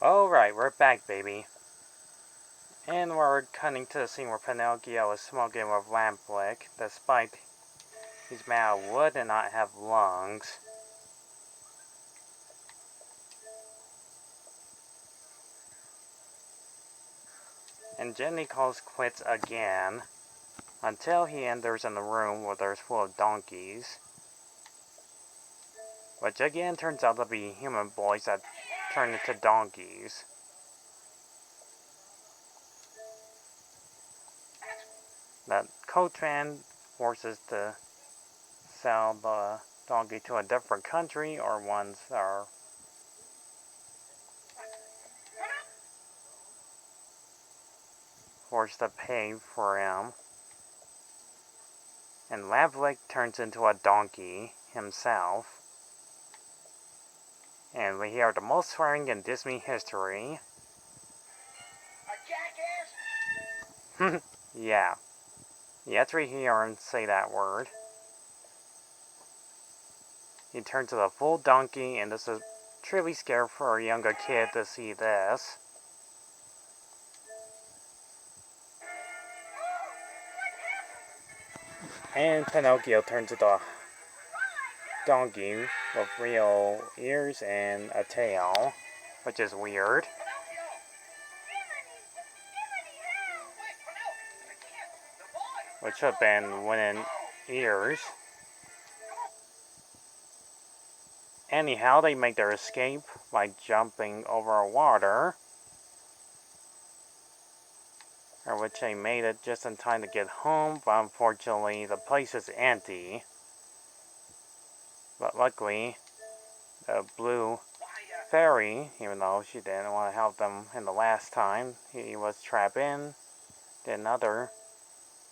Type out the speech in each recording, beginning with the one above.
Alright, we're back, baby. And we're cutting to the scene where Pinocchio is smoking with lamp wick, despite he's made out of wood and not have lungs. And Jenny calls quits again, until he enters in the room where there's full of donkeys. Which again turns out to be human boys that turn into donkeys. That coachman forces to sell the donkey to a different country, or ones that are forced to pay for him. And Lavlik turns into a donkey himself. And we hear the most swearing in Disney history. A jackass? Yeah. You have to hear him say that word. He turns to a full donkey, and this is truly scary for a younger kid to see this. And Pinocchio turns into a donkey with real ears and a tail, which is weird. Which should have been wooden ears. Anyhow, they make their escape by jumping over water, which they made it just in time to get home, but unfortunately the place is empty. But luckily, the blue fairy, even though she didn't want to help them in the last time he was trapped in, did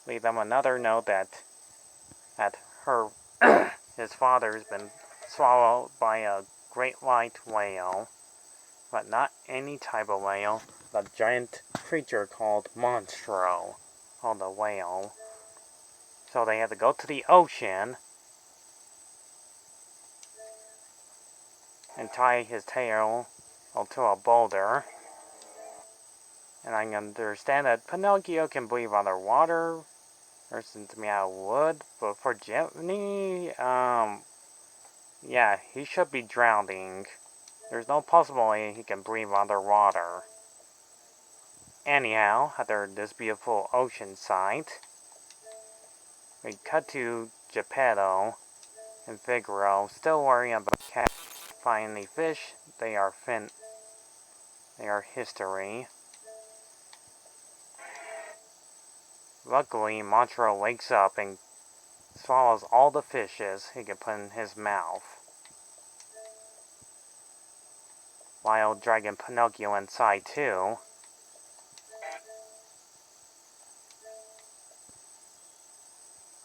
leave them another note that her his father's been swallowed by a great white whale, but not any type of whale, a giant creature called Monstro, called a whale. So they had to go to the ocean and tie his tail to a boulder. And I understand that Pinocchio can breathe underwater, or seems to me out of wood, but for Jiminy, yeah, he should be drowning. There's no possible way he can breathe underwater. Anyhow, after this beautiful ocean sight, we cut to Geppetto and Figaro, still worrying about finding fish. They are history. Luckily, Montro wakes up and swallows all the fishes he can put in his mouth, while dragging Pinocchio inside too.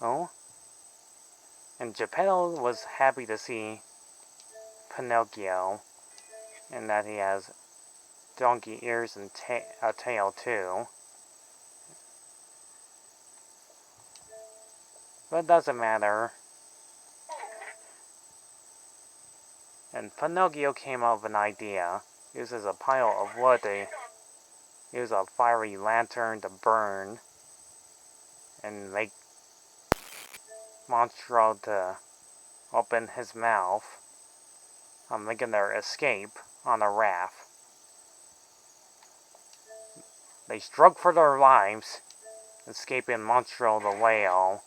Oh? And Geppetto was happy to see Pinocchio, and that he has donkey ears and a tail too. But it doesn't matter. And Pinocchio came up with an idea. He uses a pile of wood to use a fiery lantern to burn and make Monstro to open his mouth, making their escape on a raft. They struggle for their lives, escaping Monstro the whale.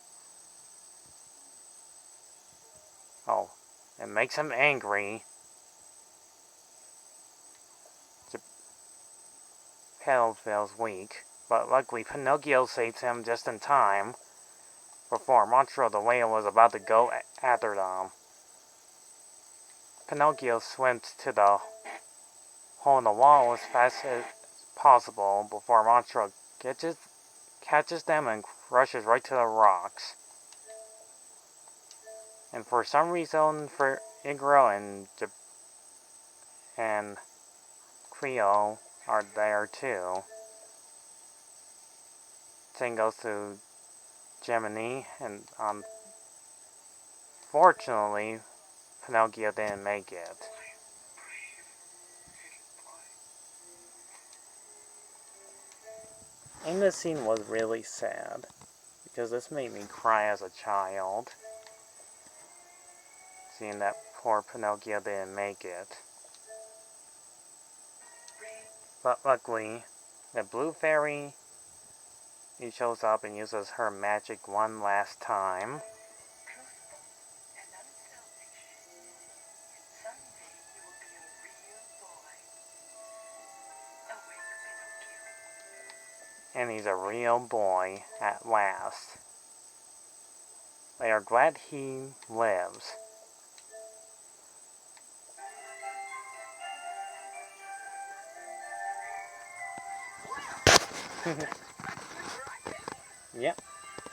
Oh, it makes him angry. Geppetto feels weak, but luckily Pinocchio saves him just in time before Monstro the whale was about to go after them. Pinocchio swims to the hole in the wall as fast as possible before Monstro catches them and rushes right to the rocks. And for some reason, for Figaro and Cleo are there too. Same goes to Gemini, and unfortunately, Pinocchio didn't make it. And this scene was really sad, because this made me cry as a child, seeing that poor Pinocchio didn't make it. But luckily, the blue fairy, he shows up and uses her magic one last time. And he's a real boy at last. They are glad he lives. Yep,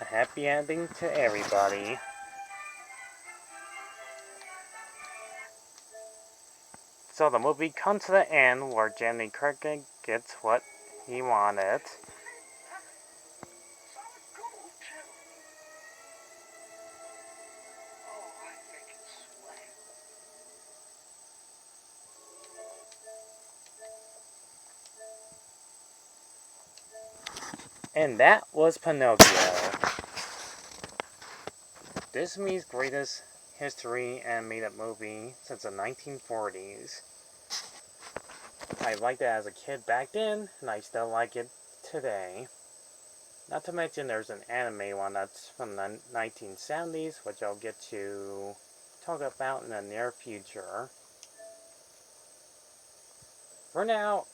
a happy ending to everybody. So the movie comes to the end where Jenny Cricket gets what he wanted. And that was Pinocchio. Disney's greatest history animated movie since the 1940s. I liked it as a kid back then, and I still like it today. Not to mention there's an anime one that's from the 1970s, which I'll get to talk about in the near future. For now,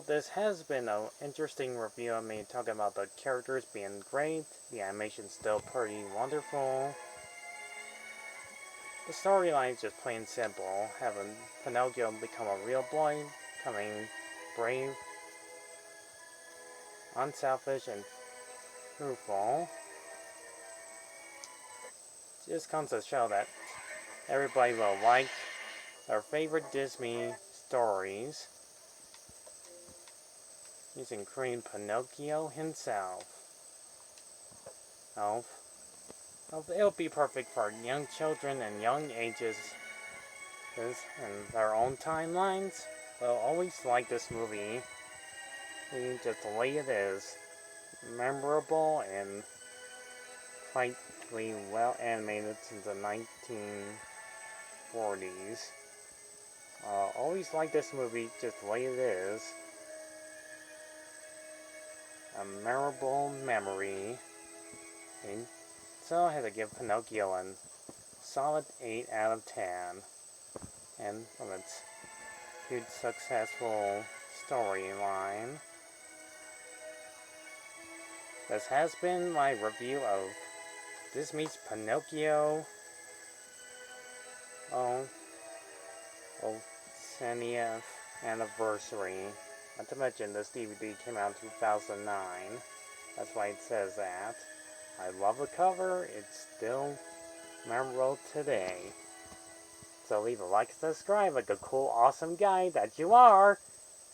this has been an interesting review of me talking about the characters being great, the animation's still pretty wonderful. The storyline is just plain simple, having Pinocchio become a real boy, becoming brave, unselfish, and truthful. It just comes to show that everybody will like their favorite Disney stories, including Pinocchio himself. It'll be perfect for young children and young ages in their own timelines. They'll always like this movie, just the way it is. Memorable and quite well animated since the 1940s. Always like this movie just the way it is. A memorable memory. And so I had to give Pinocchio a solid 8 out of 10. And from its huge successful storyline. This has been my review of Disney's Pinocchio 10th anniversary. Not to mention this DVD came out in 2009. That's why it says that. I love the cover. It's still memorable today. So leave a like and subscribe like a cool, awesome guy that you are.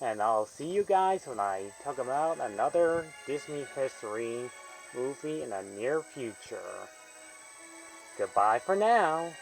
And I'll see you guys when I talk about another Disney history movie in the near future. Goodbye for now.